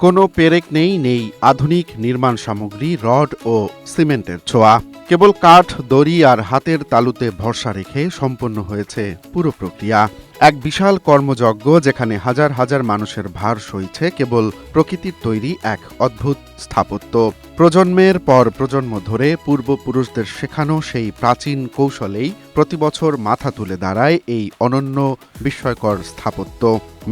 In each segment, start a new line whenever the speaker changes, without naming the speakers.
কোনো পেরেক নেই আধুনিক নির্মাণ সামগ্রী, রড ও সিমেন্টের ছোঁয়া। কেবল কাঠ, দড়ি আর হাতের তালুতে ভরসা রেখে সম্পন্ন হয়েছে পুরো প্রক্রিয়া। এক বিশাল কর্মযজ্ঞ যেখানে হাজার হাজার মানুষের ভার সইছে কেবল প্রকৃতির তৈরি এক অদ্ভুত স্থাপত্য। প্রজন্মের পর প্রজন্ম ধরে পূর্বপুরুষদের শেখানো সেই প্রাচীন কৌশলেই প্রতিবছর মাথা তুলে দাঁড়ায় এই অনন্য বিস্ময়কর স্থাপত্য।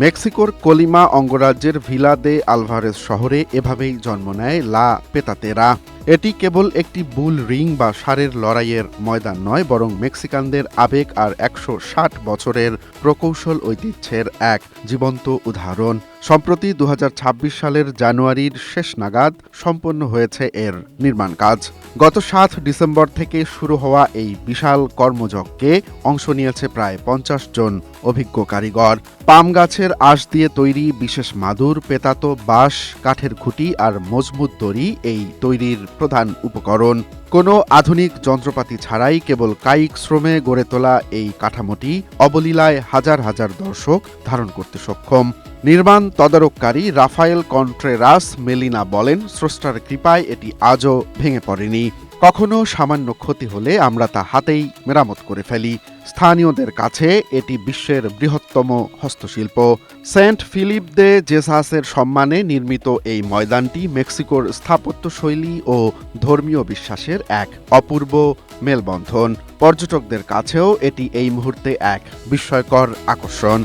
মেক্সিকোর কলিমা অঙ্গরাজ্যের ভিলা দে আলভারেজ শহরে এভাবেই জন্ম নেয় লা পেতাতেরা। এটি কেবল একটি বুল রিং বা ষাঁড়ের লড়াইয়ের ময়দান নয়, বরং মেক্সিকানদের আবেগ আর ১৬০ বছরের প্রকৌশল ঐতিহ্যের এক জীবন্ত উদাহরণ। সম্প্রতি ২০২৬ সালের জানুয়ারির শেষ নাগাদ সম্পন্ন হয়েছে এর নির্মাণ কাজ। গত ৭ ডিসেম্বর থেকে শুরু হওয়া এই বিশাল কর্মযজ্ঞে অংশ নিয়েছে প্রায় ৫০ জন অভিজ্ঞ কারিগর। পাম গাছের আঁশ দিয়ে তৈরি বিশেষ মাদুর, পেতাতো, বাঁশ, কাঠের খুঁটি আর মজবুত দড়ি এই তৈরির প্রধান উপকরণ। কোনো আধুনিক যন্ত্রপাতি ছাড়াই কেবল কায়িক শ্রমে গড়ে তোলা এই কাঠামোটি অবলীলায় হাজার হাজার দর্শক ধারণ করতে সক্ষম। নির্মাণ তদারককারী রাফায়েল কন্ট্রেরাস মেলিনা বলেন, স্রষ্টার কৃপায় এটি আজও ভেঙে পড়েনি। কখনো সামান্য ক্ষতি হলে আমরা তা হাতেই মেরামত করে ফেলি। স্থানীয়দের কাছে এটি বিশ্বের বৃহত্তম হস্তশিল্প। সেন্ট ফিলিপ দে জেসাসের সম্মানে নির্মিত এই ময়দানটি মেক্সিকোর স্থাপত্যশৈলী ও ধর্মীয় বিশ্বাসের এক অপূর্ব মেলবন্ধন। পর্যটকদের কাছেও এটি এই মুহূর্তে এক বিস্ময়কর আকর্ষণ।